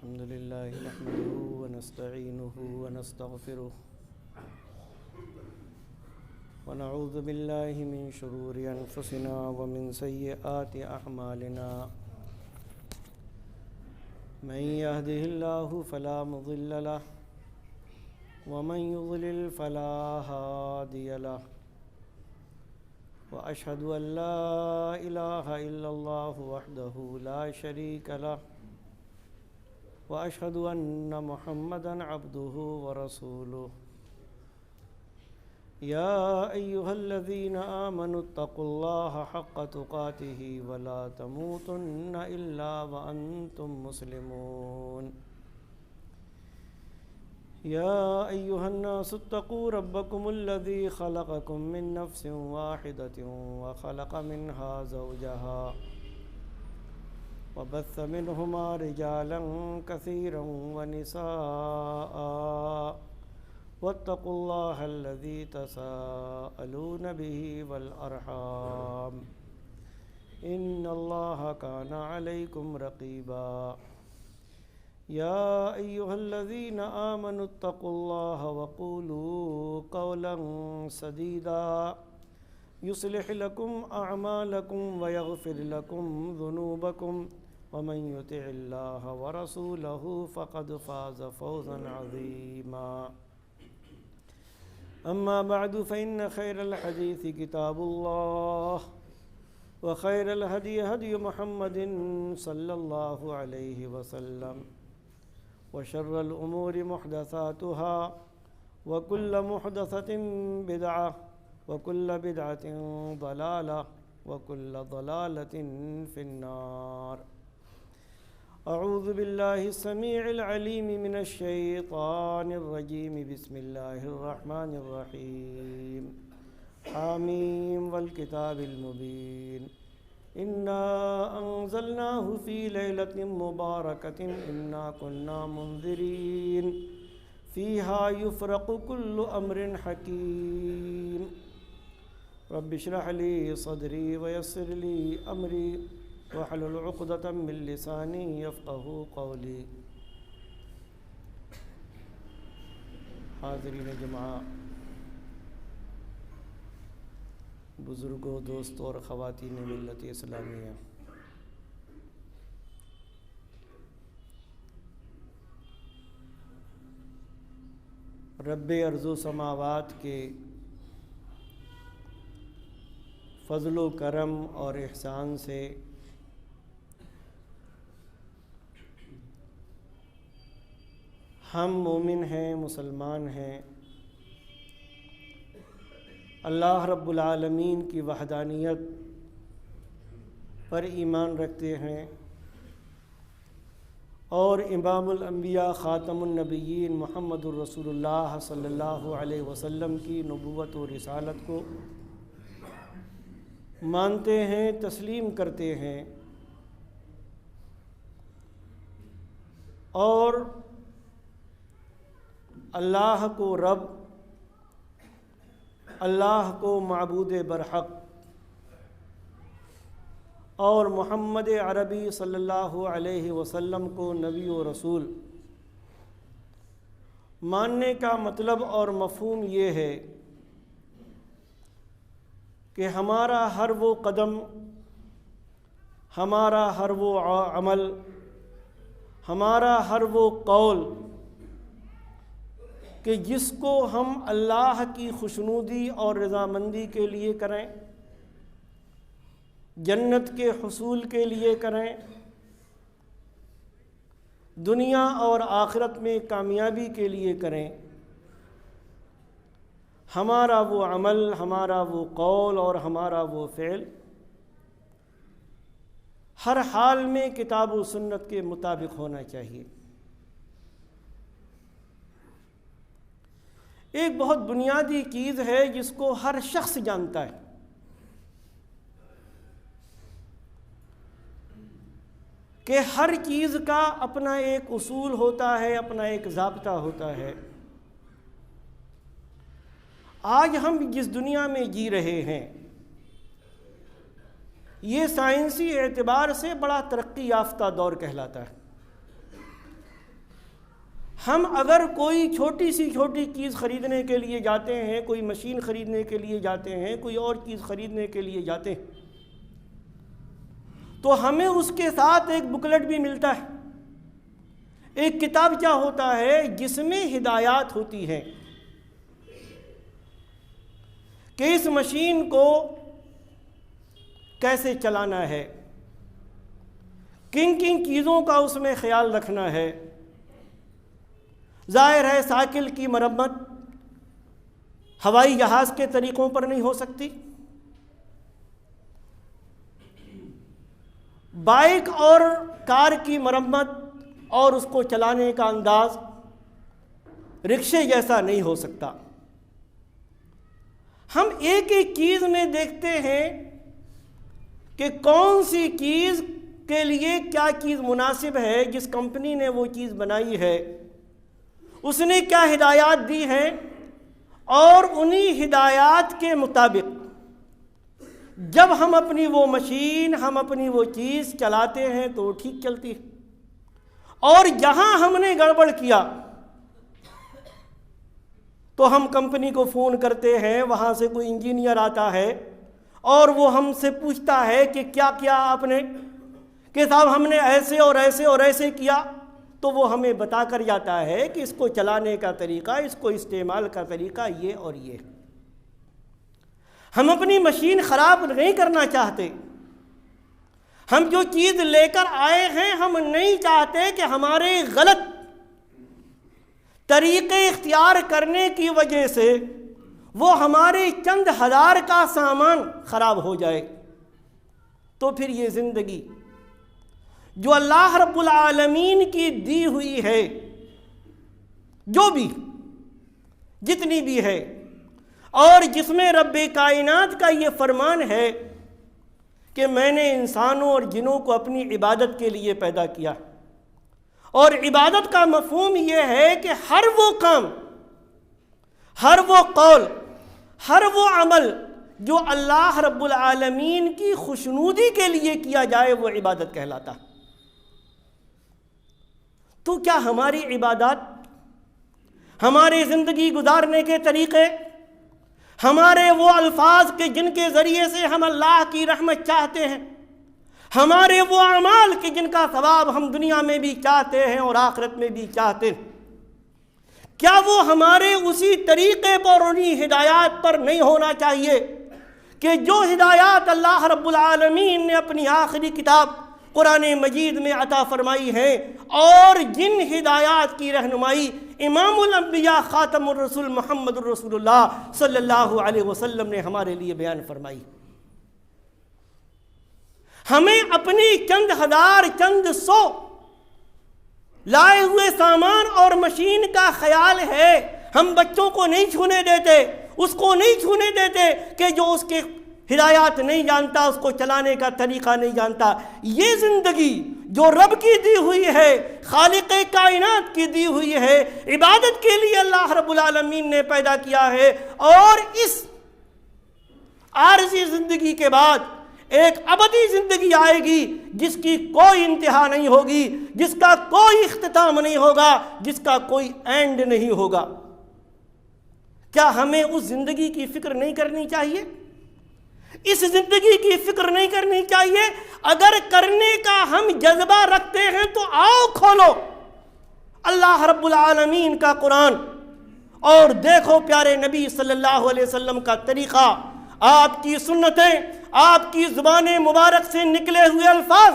الحمد لله نحمده ونستعينه ونستغفره ونعوذ بالله من شرور أنفسنا ومن سيئات أعمالنا من يهده الله فلا مضل له ومن يضلل فلا هادي له وأشهد أن لا إله إلا الله وحده لا شريك له وأشهد أن محمدًا عبده ورسوله يا أيها الذين آمنوا اتقوا الله حق تقاته ولا تموتن إلا وأنتم مسلمون يا أيها الناس اتقوا ربكم الذي خلقكم من نفس واحدة وخلق منها زوجها وبث منهما رجالا كثيرا ونساء واتقوا الله الذي تساءلون به والأرحام إن الله كان عليكم رقيبا يا أيها الذين آمنوا اتقوا الله وقولوا قولا سديدا يصلح لكم أعمالكم ويغفر لكم ذنوبكم ومن يطع الله ورسوله فقد فاز فوزا عظيما أما بعد فإن خير الحديث كتاب الله وخير الهدي هدي محمد صلى الله عليه وسلم وشر الأمور محدثاتها وكل محدثة بدعة وكل بدعة ضلالة وكل ضلالة في النار أعوذ بالله السميع العليم من الشيطان الرجيم بسم الله الرحمن الرحيم حاميم والكتاب المبين إنا أنزلناه في ليلة مباركة إنا كنا منذرين فيها يفرق كل أمر حكيم رب اشرح لي صدري ويسر لي أمري واحلل عقدة من لساني يفقهوا قولي. حاضرین جماعہ، بزرگوں، دوستوں اور خواتین ملت اسلامیہ، رب ارض و سماوات کے فضل و کرم اور احسان سے ہم مومن ہیں، مسلمان ہیں، اللہ رب العالمین کی وحدانیت پر ایمان رکھتے ہیں اور امام الانبیاء خاتم النبیین محمد الرسول اللہ صلی اللہ علیہ وسلم کی نبوت و رسالت کو مانتے ہیں، تسلیم کرتے ہیں اور اللہ کو رب، اللہ کو معبود برحق اور محمد عربی صلی اللہ علیہ وسلم کو نبی و رسول ماننے کا مطلب اور مفہوم یہ ہے کہ ہمارا ہر وہ قدم، ہمارا ہر وہ عمل، ہمارا ہر وہ قول کہ جس کو ہم اللہ کی خوشنودی اور رضامندی کے لیے کریں، جنت کے حصول کے لیے کریں، دنیا اور آخرت میں کامیابی کے لیے کریں، ہمارا وہ عمل، ہمارا وہ قول اور ہمارا وہ فعل ہر حال میں کتاب و سنت کے مطابق ہونا چاہیے۔ ایک بہت بنیادی چیز ہے جس کو ہر شخص جانتا ہے کہ ہر چیز کا اپنا ایک اصول ہوتا ہے، اپنا ایک ضابطہ ہوتا ہے۔ آج ہم جس دنیا میں جی رہے ہیں یہ سائنسی اعتبار سے بڑا ترقی یافتہ دور کہلاتا ہے۔ ہم اگر کوئی چھوٹی سی چھوٹی چیز خریدنے کے لیے جاتے ہیں، کوئی مشین خریدنے کے لیے جاتے ہیں، کوئی اور چیز خریدنے کے لیے جاتے ہیں، تو ہمیں اس کے ساتھ ایک بکلیٹ بھی ملتا ہے، ایک کتابچہ ہوتا ہے جس میں ہدایات ہوتی ہیں کہ اس مشین کو کیسے چلانا ہے، کن کن چیزوں کا اس میں خیال رکھنا ہے۔ ظاہر ہے سائیکل کی مرمت ہوائی جہاز کے طریقوں پر نہیں ہو سکتی، بائک اور کار کی مرمت اور اس کو چلانے کا انداز رکشے جیسا نہیں ہو سکتا۔ ہم ایک ایک چیز میں دیکھتے ہیں کہ کون سی چیز کے لیے کیا چیز مناسب ہے، جس کمپنی نے وہ چیز بنائی ہے اس نے کیا ہدایات دی ہیں، اور انہی ہدایات کے مطابق جب ہم اپنی وہ مشین، ہم اپنی وہ چیز چلاتے ہیں تو وہ ٹھیک چلتی ہے، اور جہاں ہم نے گڑبڑ کیا تو ہم کمپنی کو فون کرتے ہیں، وہاں سے کوئی انجینئر آتا ہے اور وہ ہم سے پوچھتا ہے کہ کیا کیا آپ نے، کہ صاحب ہم نے ایسے اور ایسے اور ایسے کیا، تو وہ ہمیں بتا کر جاتا ہے کہ اس کو چلانے کا طریقہ، اس کو استعمال کا طریقہ یہ اور یہ۔ ہم اپنی مشین خراب نہیں کرنا چاہتے، ہم جو چیز لے کر آئے ہیں ہم نہیں چاہتے کہ ہمارے غلط طریقے اختیار کرنے کی وجہ سے وہ ہمارے چند ہزار کا سامان خراب ہو جائے۔ تو پھر یہ زندگی جو اللہ رب العالمین کی دی ہوئی ہے، جو بھی جتنی بھی ہے، اور جس میں رب کائنات کا یہ فرمان ہے کہ میں نے انسانوں اور جنوں کو اپنی عبادت کے لیے پیدا کیا، اور عبادت کا مفہوم یہ ہے کہ ہر وہ کام، ہر وہ قول، ہر وہ عمل جو اللہ رب العالمین کی خوشنودی کے لیے کیا جائے وہ عبادت کہلاتا۔ تو کیا ہماری عبادات، ہمارے زندگی گزارنے کے طریقے، ہمارے وہ الفاظ کے جن کے ذریعے سے ہم اللہ کی رحمت چاہتے ہیں، ہمارے وہ اعمال کے جن کا ثواب ہم دنیا میں بھی چاہتے ہیں اور آخرت میں بھی چاہتے ہیں، کیا وہ ہمارے اسی طریقے پر، انہی ہدایات پر نہیں ہونا چاہیے کہ جو ہدایات اللہ رب العالمین نے اپنی آخری کتاب قرآن مجید میں عطا فرمائی ہیں، اور جن ہدایات کی رہنمائی امام الانبیاء خاتم الرسول محمد الرسول اللہ صلی اللہ علیہ وسلم نے ہمارے لیے بیان فرمائی۔ ہمیں اپنی چند ہزار، چند سو لائے ہوئے سامان اور مشین کا خیال ہے، ہم بچوں کو نہیں چھونے دیتے، اس کو نہیں چھونے دیتے کہ جو اس کے ہدایات نہیں جانتا، اس کو چلانے کا طریقہ نہیں جانتا۔ یہ زندگی جو رب کی دی ہوئی ہے، خالق کائنات کی دی ہوئی ہے، عبادت کے لیے اللہ رب العالمین نے پیدا کیا ہے، اور اس عارضی زندگی کے بعد ایک ابدی زندگی آئے گی جس کی کوئی انتہا نہیں ہوگی، جس کا کوئی اختتام نہیں ہوگا، جس کا کوئی اینڈ نہیں ہوگا۔ کیا ہمیں اس زندگی کی فکر نہیں کرنی چاہیے؟ اس زندگی کی فکر نہیں کرنی چاہیے؟ اگر کرنے کا ہم جذبہ رکھتے ہیں تو آؤ کھولو اللہ رب العالمین کا قرآن اور دیکھو پیارے نبی صلی اللہ علیہ وسلم کا طریقہ، آپ کی سنتیں، آپ کی زبان مبارک سے نکلے ہوئے الفاظ،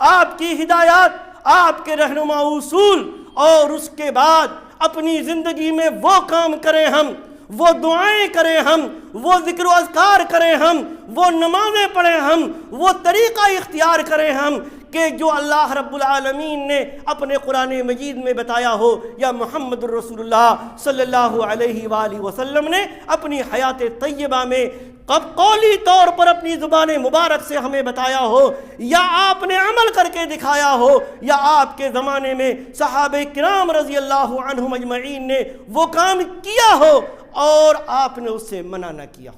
آپ کی ہدایات، آپ کے رہنما اصول، اور اس کے بعد اپنی زندگی میں وہ کام کریں ہم، وہ دعائیں کریں ہم، وہ ذکر و اذکار کریں ہم، وہ نمازیں پڑھیں ہم، وہ طریقہ اختیار کریں ہم کہ جو اللہ رب العالمین نے اپنے قرآن مجید میں بتایا ہو، یا محمد الرسول اللہ صلی اللہ علیہ وآلہ وسلم نے اپنی حیات طیبہ میں قولی طور پر اپنی زبان مبارک سے ہمیں بتایا ہو، یا آپ نے عمل کر کے دکھایا ہو، یا آپ کے زمانے میں صحابہ کرام رضی اللہ عنہم اجمعین نے وہ کام کیا ہو اور آپ نے اس سے منع نہ کیا۔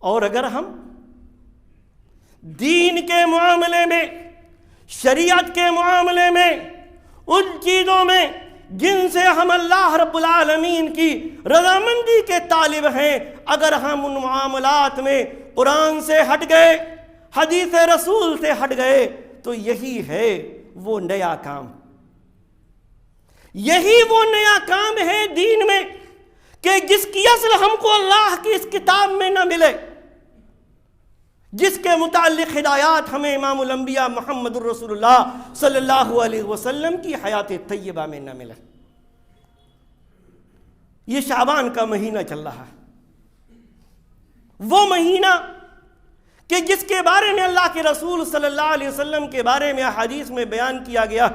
اور اگر ہم دین کے معاملے میں، شریعت کے معاملے میں ان چیزوں میں جن سے ہم اللہ رب العالمین کی رضامندی کے طالب ہیں، اگر ہم ان معاملات میں قرآن سے ہٹ گئے، حدیث رسول سے ہٹ گئے، تو یہی ہے وہ نیا کام، یہی وہ نیا کام ہے دین میں کہ جس کی اصل ہم کو اللہ کی اس کتاب میں نہ ملے، جس کے متعلق ہدایات ہمیں امام الانبیاء محمد الرسول اللہ صلی اللہ علیہ وسلم کی حیات طیبہ میں نہ ملے۔ یہ شعبان کا مہینہ چل رہا ہے، وہ مہینہ کہ جس کے بارے میں اللہ کے رسول صلی اللہ علیہ وسلم کے بارے میں احادیث میں بیان کیا گیا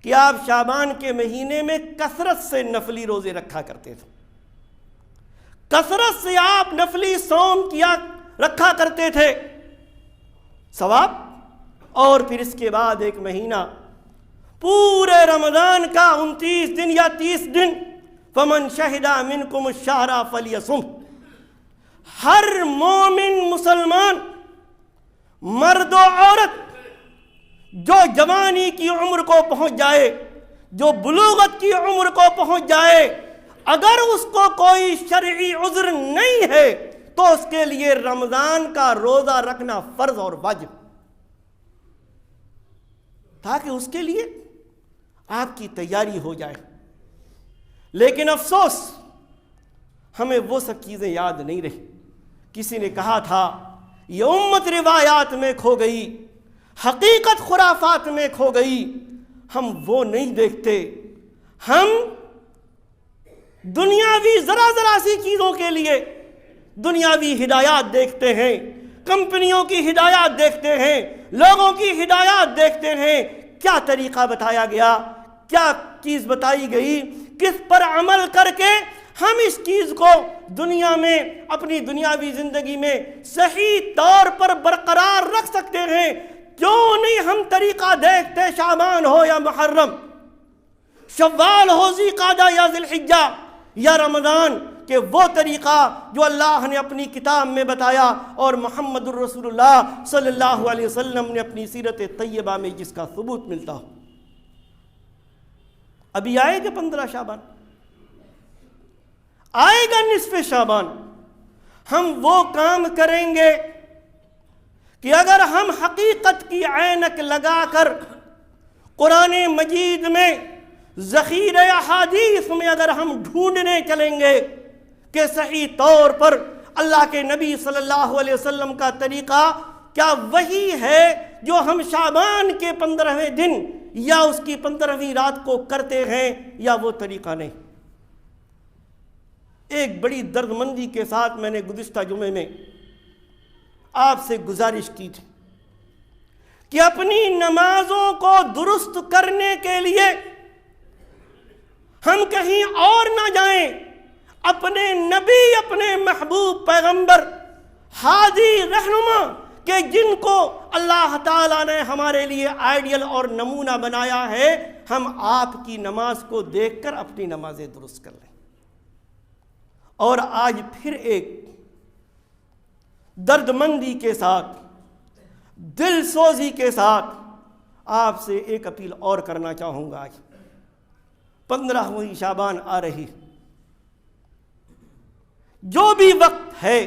کہ آپ شعبان کے مہینے میں کثرت سے نفلی روزے رکھا کرتے تھے، کثرت سے آپ نفلی صوم رکھا کرتے تھے، ثواب۔ اور پھر اس کے بعد ایک مہینہ پورے رمضان کا 29 دن یا 30 دن، فمن شہد منکم الشہر فلیصم، ہر مومن مسلمان مرد و عورت جو جوانی کی عمر کو پہنچ جائے، جو بلوغت کی عمر کو پہنچ جائے، اگر اس کو کوئی شرعی عذر نہیں ہے تو اس کے لیے رمضان کا روزہ رکھنا فرض اور واجب، تاکہ اس کے لیے آپ کی تیاری ہو جائے۔ لیکن افسوس ہمیں وہ سب چیزیں یاد نہیں رہی۔ کسی نے کہا تھا یہ امت روایات میں کھو گئی، حقیقت خرافات میں کھو گئی۔ ہم وہ نہیں دیکھتے، ہم دنیاوی ذرا سی چیزوں کے لیے دنیاوی ہدایات دیکھتے ہیں، کمپنیوں کی ہدایات دیکھتے ہیں، لوگوں کی ہدایات دیکھتے ہیں۔ کیا طریقہ بتایا گیا، کیا چیز بتائی گئی، کس پر عمل کر کے ہم اس چیز کو دنیا میں اپنی دنیاوی زندگی میں صحیح طور پر برقرار رکھ سکتے ہیں؟ کیوں نہیں ہم طریقہ دیکھتے، شعبان ہو یا محرم، شوال ہو، ذی قعدہ یا ذی الحجہ یا رمضان، کہ وہ طریقہ جو اللہ نے اپنی کتاب میں بتایا اور محمد الرسول اللہ صلی اللہ علیہ وسلم نے اپنی سیرت طیبہ میں جس کا ثبوت ملتا ہو۔ ابھی آئے گا 15 شعبان، آئے گا نصف شعبان، ہم وہ کام کریں گے کہ اگر ہم حقیقت کی عینک لگا کر قرآن مجید میں ذخیرہ احادیث میں اگر ہم ڈھونڈنے چلیں گے کہ صحیح طور پر اللہ کے نبی صلی اللہ علیہ وسلم کا طریقہ کیا وہی ہے جو ہم شعبان کے 15ویں دن یا اس کی 15ویں رات کو کرتے ہیں، یا وہ طریقہ نہیں۔ ایک بڑی درد مندی کے ساتھ میں نے گزشتہ جمعے میں آپ سے گزارش کی تھی کہ اپنی نمازوں کو درست کرنے کے لیے ہم کہیں اور نہ جائیں، اپنے نبی، اپنے محبوب پیغمبر، ہادی رہنما کہ جن کو اللہ تعالیٰ نے ہمارے لیے آئیڈیل اور نمونہ بنایا ہے، ہم آپ کی نماز کو دیکھ کر اپنی نمازیں درست کر لیں۔ اور آج پھر ایک درد مندی کے ساتھ، دل سوزی کے ساتھ آپ سے ایک اپیل اور کرنا چاہوں گا۔ آج 15ویں شعبان آ رہی، جو بھی وقت ہے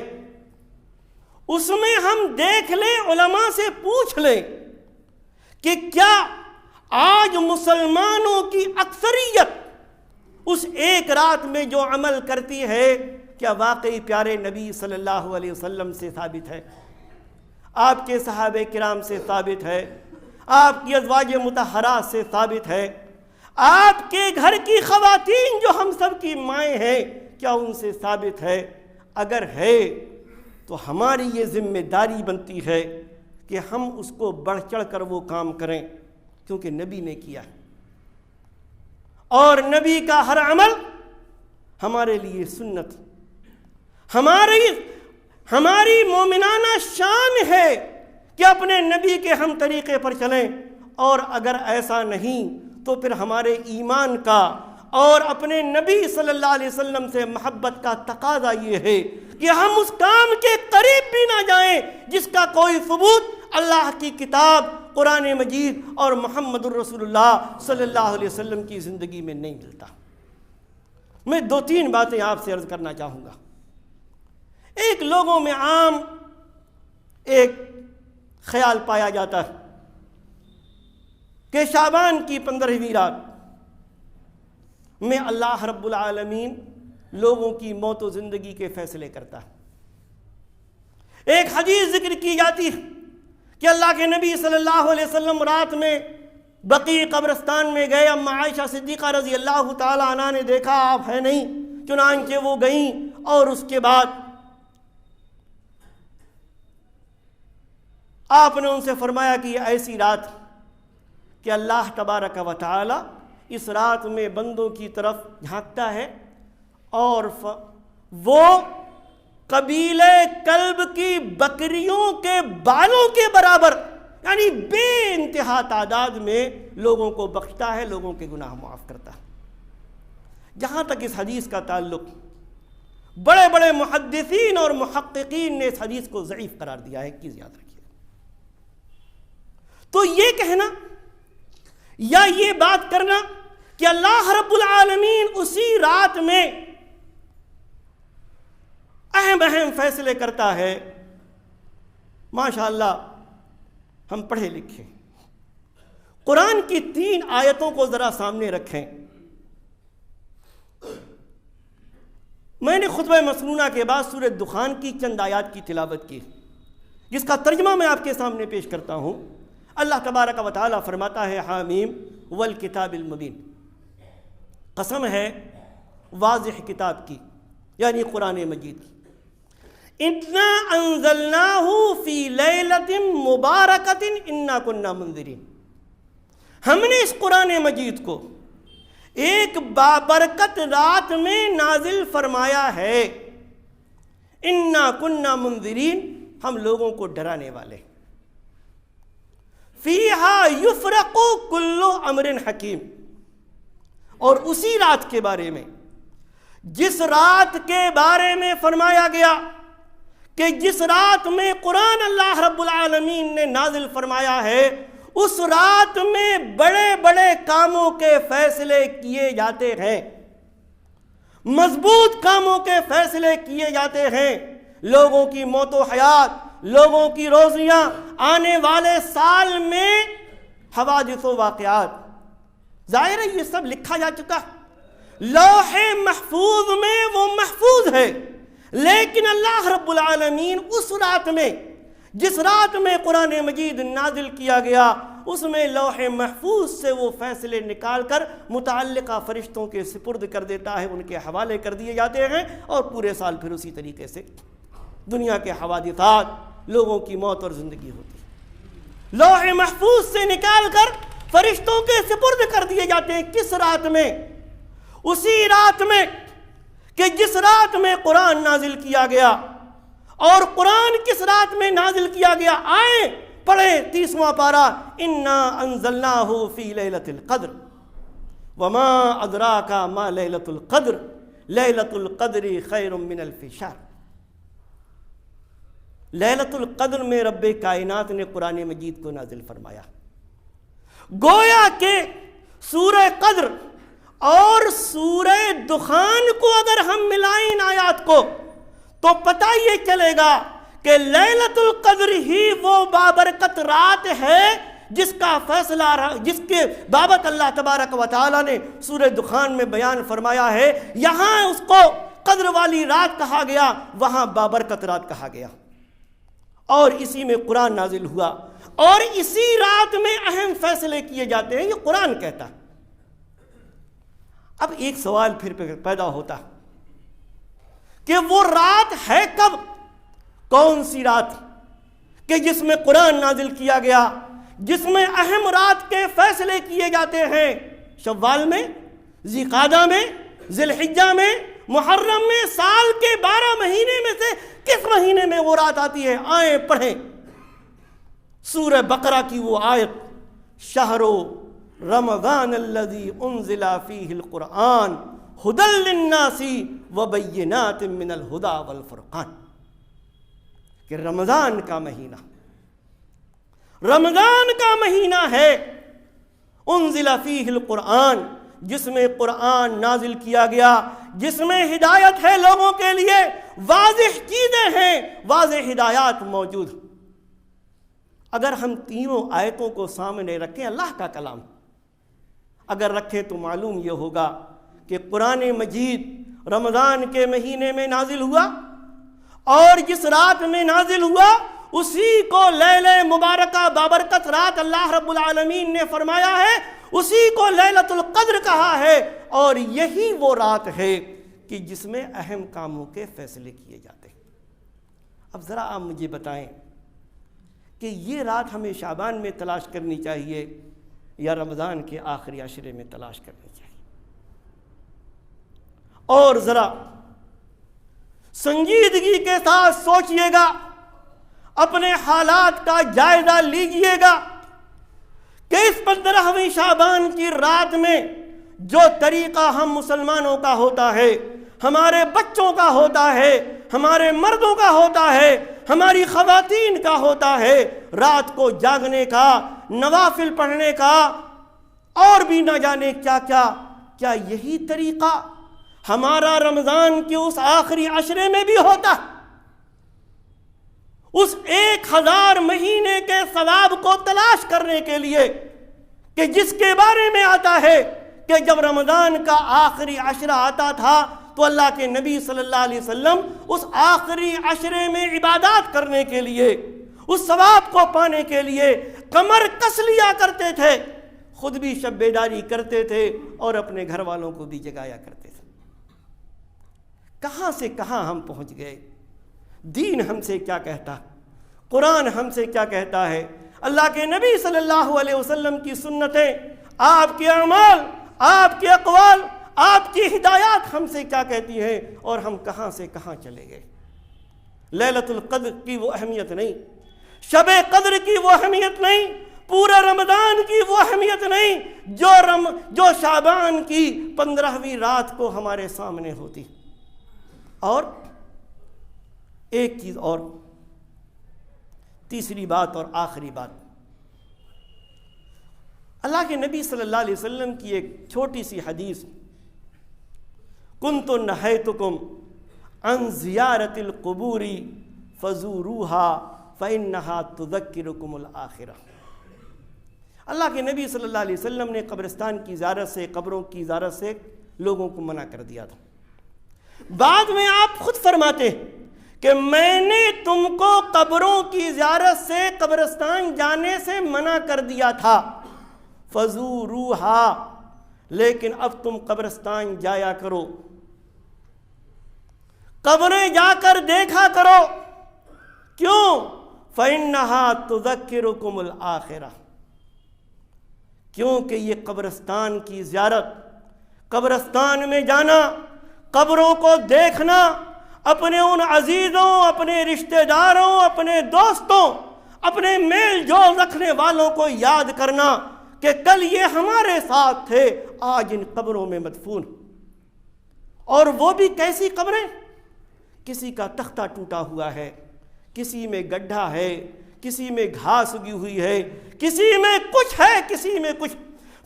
اس میں ہم دیکھ لیں، علماء سے پوچھ لیں کہ کیا آج مسلمانوں کی اکثریت اس ایک رات میں جو عمل کرتی ہے کیا واقعی پیارے نبی صلی اللہ علیہ وسلم سے ثابت ہے، آپ کے صحابہ کرام سے ثابت ہے، آپ کی ازواج مطہرات سے ثابت ہے، آپ کے گھر کی خواتین جو ہم سب کی مائیں ہیں کیا ان سے ثابت ہے؟ اگر ہے تو ہماری یہ ذمہ داری بنتی ہے کہ ہم اس کو بڑھ چڑھ کر وہ کام کریں، کیونکہ نبی نے کیا ہے اور نبی کا ہر عمل ہمارے لیے سنت، ہماری مومنانہ شان ہے کہ اپنے نبی کے ہم طریقے پر چلیں۔ اور اگر ایسا نہیں تو پھر ہمارے ایمان کا اور اپنے نبی صلی اللہ علیہ وسلم سے محبت کا تقاضا یہ ہے کہ ہم اس کام کے قریب بھی نہ جائیں جس کا کوئی ثبوت اللہ کی کتاب قرآن مجید اور محمد الرسول اللہ صلی اللہ علیہ وسلم کی زندگی میں نہیں ملتا۔ میں 2-3 باتیں آپ سے عرض کرنا چاہوں گا۔ ایک، لوگوں میں عام ایک خیال پایا جاتا ہے کہ شعبان کی 15ویں رات میں اللہ رب العالمین لوگوں کی موت و زندگی کے فیصلے کرتا ہے۔ ایک حدیث ذکر کی جاتی ہے کہ اللہ کے نبی صلی اللہ علیہ وسلم رات میں بقیع قبرستان میں گئے، اما عائشہ صدیقہ رضی اللہ تعالی عنہ نے دیکھا آپ ہے نہیں، چنانچہ وہ گئیں اور اس کے بعد آپ نے ان سے فرمایا کہ یہ ایسی رات کہ اللہ تبارک و تعالی اس رات میں بندوں کی طرف جھانکتا ہے اور وہ قبیلے کلب کی بکریوں کے بالوں کے برابر، یعنی بے انتہا تعداد میں لوگوں کو بخشتا ہے، لوگوں کے گناہ معاف کرتا ہے۔ جہاں تک اس حدیث کا تعلق، بڑے بڑے محدثین اور محققین نے اس حدیث کو ضعیف قرار دیا ہے، کی یاد رکھیے۔ تو یہ کہنا یا یہ بات کرنا کہ اللہ رب العالمین اسی رات میں اہم فیصلے کرتا ہے، ماشاءاللہ ہم پڑھے لکھے قرآن کی 3 آیتوں کو ذرا سامنے رکھیں۔ میں نے خطبہ مسنونہ کے بعد سورہ دخان کی چند آیات کی تلاوت کی، جس کا ترجمہ میں آپ کے سامنے پیش کرتا ہوں۔ اللہ تبارک و تعالی فرماتا ہے حامیم والکتاب المبین، قسم ہے واضح کتاب کی، یعنی قرآن مجید کی۔ اِنَّا أَنزَلْنَاهُ فِي لَيْلَةٍ مُبَارَكَةٍ إِنَّا كُنَّا مُنذِرِينَ، ہم نے اس قرآن مجید کو ایک بابرکت رات میں نازل فرمایا ہے۔ اِنَّا كُنَّا مُنذِرِينَ، ہم لوگوں کو ڈرانے والے۔ فِيهَا يُفْرَقُ كُلُّ أَمْرٍ حَكِيمٍ، اور اسی رات کے بارے میں، جس رات کے بارے میں فرمایا گیا کہ جس رات میں قرآن اللہ رب العالمین نے نازل فرمایا ہے، اس رات میں بڑے بڑے کاموں کے فیصلے کیے جاتے ہیں، مضبوط کاموں کے فیصلے کیے جاتے ہیں، لوگوں کی موت و حیات، لوگوں کی روزیاں، آنے والے سال میں حوادث و واقعات۔ ظاہر ہے یہ سب لکھا جا چکا، لوح محفوظ میں وہ محفوظ ہے، لیکن اللہ رب العالمین اس رات میں، جس رات میں قرآن مجید نازل کیا گیا، اس میں لوح محفوظ سے وہ فیصلے نکال کر متعلقہ فرشتوں کے سپرد کر دیتا ہے، ان کے حوالے کر دیے جاتے ہیں، اور پورے سال پھر اسی طریقے سے دنیا کے حوادثات، لوگوں کی موت اور زندگی ہوتی ہے، لوح محفوظ سے نکال کر فرشتوں کے سپرد کر دیے جاتے ہیں۔ کس رات میں؟ اسی رات میں کہ جس رات میں قرآن نازل کیا گیا۔ اور قرآن کس رات میں نازل کیا گیا؟ آئیں پڑھیں 30واں پارہ، اِنَّا أَنزَلْنَاهُ فِي لَيْلَةِ الْقَدْرِ وَمَا أَدْرَاكَ مَا لَيْلَةُ الْقَدْرِ لَيْلَةُ الْقَدْرِ خَيْرٌ مِّنَ أَلْفِ شَهْرٍ۔ لیلۃ القدر میں رب کائنات نے قرآن مجید کو نازل فرمایا۔ گویا کہ سورہ قدر اور سورہ دخان کو اگر ہم ملائیں ان آیات کو، تو پتہ یہ چلے گا کہ لیلۃ القدر ہی وہ بابرکت رات ہے جس کا فیصلہ، جس کے بابت اللہ تبارک و تعالی نے سورہ دخان میں بیان فرمایا ہے۔ یہاں اس کو قدر والی رات کہا گیا، وہاں بابرکت رات کہا گیا، اور اسی میں قرآن نازل ہوا، اور اسی رات میں اہم فیصلے کیے جاتے ہیں، یہ قرآن کہتا ہے۔ اب ایک سوال پھر پیدا ہوتا کہ وہ رات ہے کب؟ کون سی رات کہ جس میں قرآن نازل کیا گیا، جس میں اہم رات کے فیصلے کیے جاتے ہیں؟ شوال میں، ذی قعدہ میں، ذی الحجہ میں، محرم میں، سال کے 12 مہینے میں سے کس مہینے میں وہ رات آتی ہے؟ آئیں پڑھیں سورہ بقرہ کی وہ آیت، شہر رمضان الذی انزل فیہ القرآن ھدی للناس وبینات من الھدی والفرقان، کہ رمضان کا مہینہ، رمضان کا مہینہ ہے انزل فیہ القرآن، جس میں قرآن نازل کیا گیا، جس میں ہدایت ہے لوگوں کے لیے، واضح چیزیں ہیں، واضح ہدایات موجود۔ اگر ہم تینوں آیتوں کو سامنے رکھیں، اللہ کا کلام اگر رکھیں تو معلوم یہ ہوگا کہ قرآن مجید رمضان کے مہینے میں نازل ہوا، اور جس رات میں نازل ہوا اسی کو لیلہ مبارکہ بابرکت رات اللہ رب العالمین نے فرمایا ہے، اسی کو لیلۃ القدر کہا ہے، اور یہی وہ رات ہے کہ جس میں اہم کاموں کے فیصلے کیے جاتے ہیں۔ اب ذرا آپ مجھے بتائیں کہ یہ رات ہمیں شعبان میں تلاش کرنی چاہیے یا رمضان کے آخری عشرے میں تلاش کرنی چاہیے؟ اور ذرا سنجیدگی کے ساتھ سوچئے گا، اپنے حالات کا جائزہ لیجئے گا کہ اس 15ویں شعبان کی رات میں جو طریقہ ہم مسلمانوں کا ہوتا ہے، ہمارے بچوں کا ہوتا ہے، ہمارے مردوں کا ہوتا ہے، ہماری خواتین کا ہوتا ہے، رات کو جاگنے کا، نوافل پڑھنے کا، اور بھی نہ جانے کیا کیا یہی طریقہ ہمارا رمضان کے اس آخری عشرے میں بھی ہوتا؟ اس 1000 مہینے کے ثواب کو تلاش کرنے کے لیے کہ جس کے بارے میں آتا ہے کہ جب رمضان کا آخری عشرہ آتا تھا تو اللہ کے نبی صلی اللہ علیہ وسلم اس آخری عشرے میں عبادات کرنے کے لیے، اس ثواب کو پانے کے لیے کمر کس لیا کرتے تھے، خود بھی شب بیداری کرتے تھے اور اپنے گھر والوں کو بھی جگایا کرتے تھے۔ کہاں سے کہاں ہم پہنچ گئے؟ دین ہم سے کیا کہتا، قرآن ہم سے کیا کہتا ہے، اللہ کے نبی صلی اللہ علیہ وسلم کی سنتیں، آپ کے اعمال، آپ کے اقوال، آپ کی ہدایات ہم سے کیا کہتی ہیں، اور ہم کہاں سے کہاں چلے گئے؟ لیلۃ القدر کی وہ اہمیت نہیں، شب قدر کی وہ اہمیت نہیں، پورا رمضان کی وہ اہمیت نہیں جو شعبان کی 15ویں رات کو ہمارے سامنے ہوتی۔ اور ایک چیز اور، تیسری بات اور آخری بات، اللہ کے نبی صلی اللہ علیہ وسلم کی ایک چھوٹی سی حدیث، کنت نہیتکم عن زیارت القبور فزوروها فإنها تذکرکم الآخرہ۔ اللہ کے نبی صلی اللہ علیہ وسلم نے قبرستان کی زیارت سے، قبروں کی زیارت سے لوگوں کو منع کر دیا تھا۔ بعد میں آپ خود فرماتے ہیں کہ میں نے تم کو قبروں کی زیارت سے، قبرستان جانے سے منع کر دیا تھا، فزوروہا، لیکن اب تم قبرستان جایا کرو، قبریں جا کر دیکھا کرو۔ کیوں؟ فَإِنَّهَا تُذَكِّرُكُمُ الْآخِرَةَ، کیونکہ یہ قبرستان کی زیارت، قبرستان میں جانا، قبروں کو دیکھنا، اپنے ان عزیزوں، اپنے رشتہ داروں، اپنے دوستوں، اپنے میل جول رکھنے والوں کو یاد کرنا کہ کل یہ ہمارے ساتھ تھے، آج ان قبروں میں مدفون۔ اور وہ بھی کیسی قبریں؟ کسی کا تختہ ٹوٹا ہوا ہے، کسی میں گڈھا ہے، کسی میں گھاس اگی ہوئی ہے، کسی میں کچھ ہے، کسی میں کچھ۔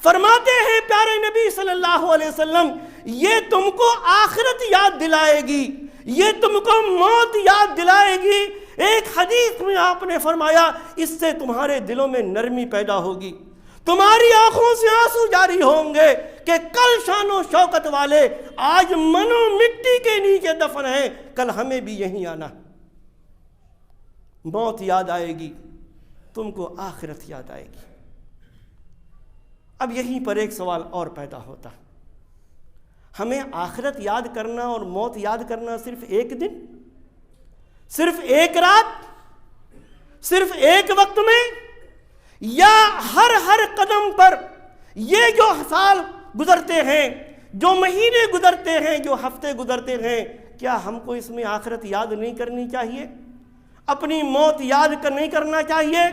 فرماتے ہیں پیارے نبی صلی اللہ علیہ وسلم، یہ تم کو آخرت یاد دلائے گی، یہ تم کو موت یاد دلائے گی۔ ایک حدیث میں آپ نے فرمایا اس سے تمہارے دلوں میں نرمی پیدا ہوگی، تمہاری آنکھوں سے آنسو جاری ہوں گے کہ کل شان و شوکت والے آج منو مٹی کے نیچے دفن ہیں، کل ہمیں بھی یہیں آنا۔ موت یاد آئے گی، تم کو آخرت یاد آئے گی۔ اب یہیں پر ایک سوال اور پیدا ہوتا، ہمیں آخرت یاد کرنا اور موت یاد کرنا صرف ایک دن، صرف ایک رات، صرف ایک وقت میں، یا ہر قدم پر؟ یہ جو سال گزرتے ہیں، جو مہینے گزرتے ہیں، جو ہفتے گزرتے ہیں، کیا ہم کو اس میں آخرت یاد نہیں کرنی چاہیے؟ اپنی موت یاد نہیں کرنا چاہیے؟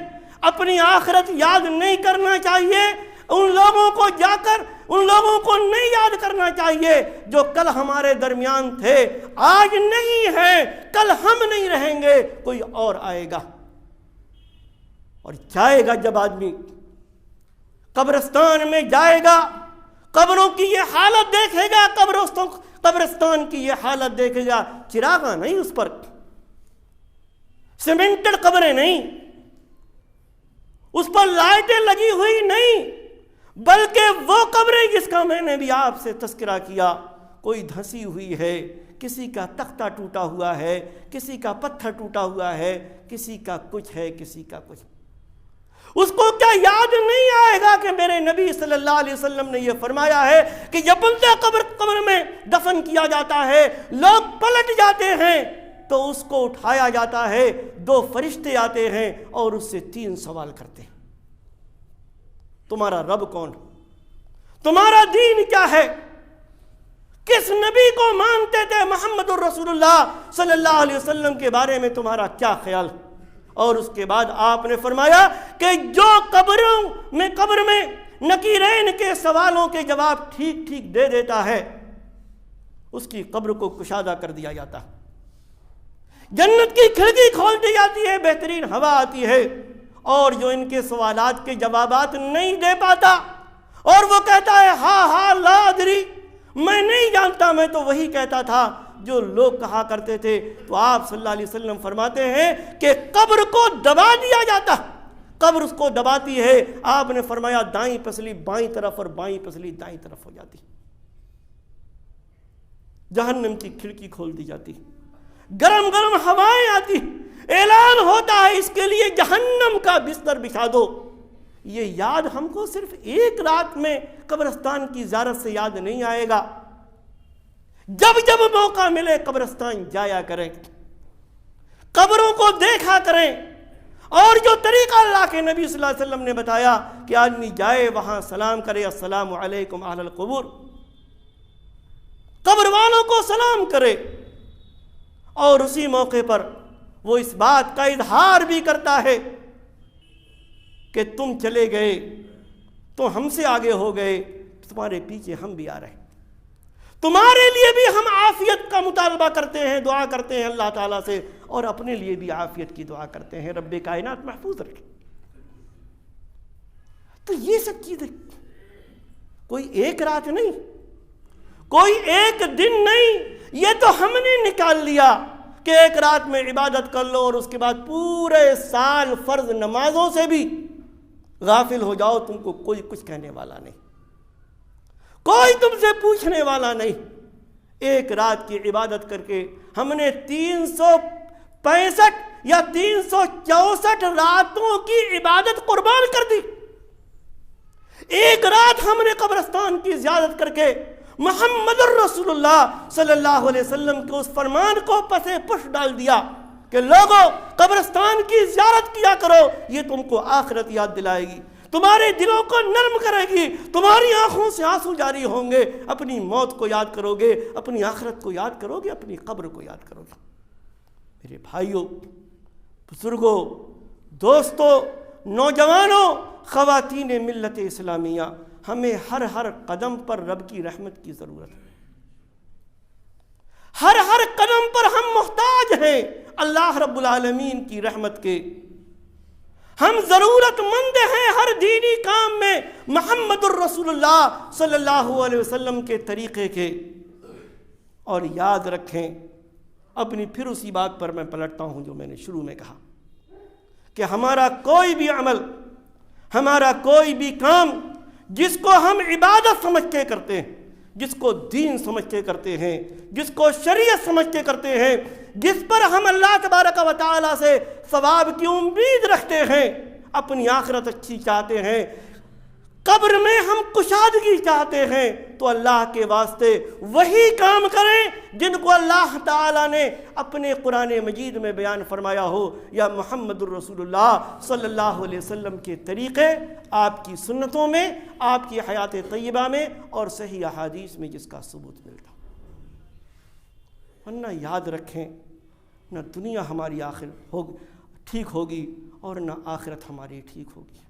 اپنی آخرت یاد نہیں کرنا چاہیے؟ ان لوگوں کو جا کر ان لوگوں کو نہیں یاد کرنا چاہیے جو کل ہمارے درمیان تھے، آج نہیں ہیں، کل ہم نہیں رہیں گے، کوئی اور آئے گا۔ اور جائے گا جب آدمی قبرستان میں جائے گا، قبروں کی یہ حالت دیکھے گا، قبرستان کی یہ حالت دیکھے گا، چراغاں نہیں اس پر، سیمنٹڈ قبریں نہیں، اس پر لائٹیں لگی ہوئی نہیں، بلکہ وہ قبریں جس کا میں نے بھی آپ سے تذکرہ کیا، کوئی دھنسی ہوئی ہے، کسی کا تختہ ٹوٹا ہوا ہے، کسی کا پتھر ٹوٹا ہوا ہے، کسی کا کچھ ہے، کسی کا کچھ۔ اس کو کیا یاد نہیں آئے گا کہ میرے نبی صلی اللہ علیہ وسلم نے یہ فرمایا ہے کہ جب بندہ قبر میں دفن کیا جاتا ہے، لوگ پلٹ جاتے ہیں تو اس کو اٹھایا جاتا ہے، 2 فرشتے آتے ہیں اور اس سے 3 سوال کرتے ہیں، تمہارا رب کون، تمہارا دین کیا ہے، کس نبی کو مانتے تھے، محمد الرسول اللہ صلی اللہ علیہ وسلم کے بارے میں تمہارا کیا خیال۔ اور اس کے بعد آپ نے فرمایا کہ جو قبر میں نکیرین کے سوالوں کے جواب ٹھیک ٹھیک دے دیتا ہے، اس کی قبر کو کشادہ کر دیا جاتا ہے، جنت کی کھڑکی کھول دی جاتی ہے، بہترین ہوا آتی ہے، اور جو ان کے سوالات کے جوابات نہیں دے پاتا اور وہ کہتا ہے ہاں لا ادری، میں نہیں جانتا، میں تو وہی کہتا تھا جو لوگ کہا کرتے تھے، تو آپ صلی اللہ علیہ وسلم فرماتے ہیں کہ قبر کو دبا دیا جاتا، قبر اس کو دباتی ہے، آپ نے فرمایا دائیں پسلی بائیں طرف اور بائیں پسلی دائیں طرف ہو جاتی، جہنم کی کھڑکی کھول دی جاتی، گرم گرم ہوائیں آتی، اعلان ہوتا ہے اس کے لیے جہنم کا بستر بچھا دو۔ یہ یاد ہم کو صرف ایک رات میں قبرستان کی زیارت سے یاد نہیں آئے گا، جب جب موقع ملے قبرستان جایا کریں، قبروں کو دیکھا کریں، اور جو طریقہ اللہ کے نبی صلی اللہ علیہ وسلم نے بتایا کہ آدمی جائے وہاں سلام کرے، السلام علیکم اہل القبور، قبر والوں کو سلام کرے، اور اسی موقع پر وہ اس بات کا اظہار بھی کرتا ہے کہ تم چلے گئے تو ہم سے آگے ہو گئے، تمہارے پیچھے ہم بھی آ رہے ہیں، تمہارے لیے بھی ہم عافیت کا مطالبہ کرتے ہیں، دعا کرتے ہیں اللہ تعالیٰ سے، اور اپنے لیے بھی عافیت کی دعا کرتے ہیں، رب کائنات محفوظ رکھے۔ تو یہ سب چیزیں کوئی ایک رات نہیں، کوئی ایک دن نہیں، یہ تو ہم نے نکال لیا کہ ایک رات میں عبادت کر لو اور اس کے بعد پورے سال فرض نمازوں سے بھی غافل ہو جاؤ، تم کو کوئی کچھ کہنے والا نہیں، کوئی تم سے پوچھنے والا نہیں۔ ایک رات کی عبادت کر کے ہم نے 365 یا 364 راتوں کی عبادت قربان کر دی۔ ایک رات ہم نے قبرستان کی زیارت کر کے محمد الرسول اللہ صلی اللہ علیہ وسلم کے اس فرمان کو پسے پش ڈال دیا کہ لوگوں قبرستان کی زیارت کیا کرو، یہ تم کو آخرت یاد دلائے گی، تمہارے دلوں کو نرم کرے گی، تمہاری آنکھوں سے آنسو جاری ہوں گے، اپنی موت کو یاد کرو گے، اپنی آخرت کو یاد کرو گے، اپنی قبر کو یاد کرو گے۔ میرے بھائیوں، بزرگوں، دوستوں، نوجوانوں، خواتین ملت اسلامیہ، ہمیں ہر قدم پر رب کی رحمت کی ضرورت ہے، ہر قدم پر ہم محتاج ہیں اللہ رب العالمین کی رحمت کے، ہم ضرورت مند ہیں ہر دینی کام میں محمد الرسول اللہ صلی اللہ علیہ وسلم کے طریقے کے۔ اور یاد رکھیں، اپنی پھر اسی بات پر میں پلٹتا ہوں جو میں نے شروع میں کہا کہ ہمارا کوئی بھی عمل، ہمارا کوئی بھی کام جس کو ہم عبادت سمجھ کے کرتے ہیں، جس کو دین سمجھ کے کرتے ہیں، جس کو شریعت سمجھ کے کرتے ہیں، جس پر ہم اللہ تبارک و تعالیٰ سے ثواب کی امید رکھتے ہیں، اپنی آخرت اچھی چاہتے ہیں، قبر میں ہم کشادگی چاہتے ہیں، تو اللہ کے واسطے وہی کام کریں جن کو اللہ تعالیٰ نے اپنے قرآن مجید میں بیان فرمایا ہو، یا محمد الرسول اللہ صلی اللہ علیہ وسلم کے طریقے، آپ کی سنتوں میں، آپ کی حیات طیبہ میں اور صحیح احادیث میں جس کا ثبوت ملتا۔ ورنہ یاد رکھیں، نہ دنیا ہماری ٹھیک ہوگی اور نہ آخرت ہماری ٹھیک ہوگی۔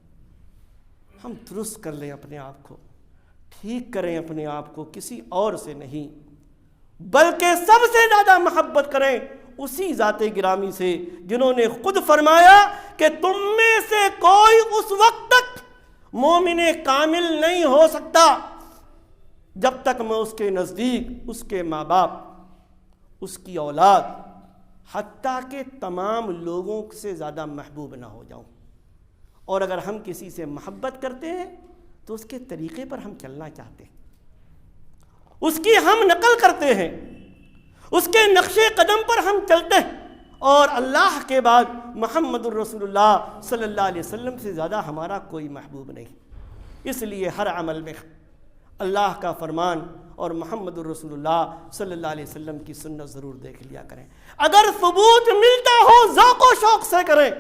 ہم درست کر لیں اپنے آپ کو، ٹھیک کریں اپنے آپ کو، کسی اور سے نہیں، بلکہ سب سے زیادہ محبت کریں اسی ذات گرامی سے جنہوں نے خود فرمایا کہ تم میں سے کوئی اس وقت تک مومن کامل نہیں ہو سکتا جب تک میں اس کے نزدیک اس کے ماں باپ، اس کی اولاد، حتیٰ کہ تمام لوگوں سے زیادہ محبوب نہ ہو جاؤں۔ اور اگر ہم کسی سے محبت کرتے ہیں تو اس کے طریقے پر ہم چلنا چاہتے ہیں، اس کی ہم نقل کرتے ہیں، اس کے نقش قدم پر ہم چلتے ہیں، اور اللہ کے بعد محمد الرسول اللہ صلی اللہ علیہ وسلم سے زیادہ ہمارا کوئی محبوب نہیں۔ اس لیے ہر عمل میں اللہ کا فرمان اور محمد الرسول اللہ صلی اللہ علیہ وسلم کی سنت ضرور دیکھ لیا کریں۔ اگر ثبوت ملتا ہو ذوق و شوق سے کریں،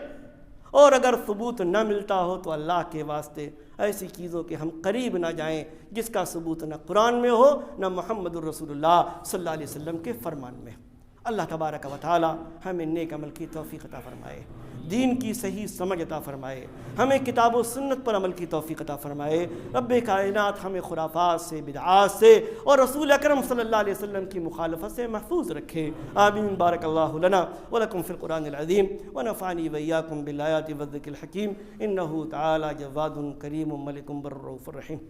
اور اگر ثبوت نہ ملتا ہو تو اللہ کے واسطے ایسی چیزوں کے ہم قریب نہ جائیں جس کا ثبوت نہ قرآن میں ہو نہ محمد الرسول اللہ صلی اللہ علیہ وسلم کے فرمان میں۔ اللہ تبارک و تعالی ہمیں نیک عمل کی توفیق عطا فرمائے، دین کی صحیح سمجھ عطا فرمائے، ہمیں کتاب و سنت پر عمل کی توفیق عطا فرمائے۔ رب کائنات ہمیں خرافات سے، بدعات سے اور رسول اکرم صلی اللہ علیہ وسلم کی مخالفت سے محفوظ رکھے، آمین۔ بارک اللہ لنا ولکم فی القرآن العظیم ونفعنی وإیاکم بالآیات والذکر الحکیم، انہ تعالی جواد کریم ملک بر رؤوف الرحیم۔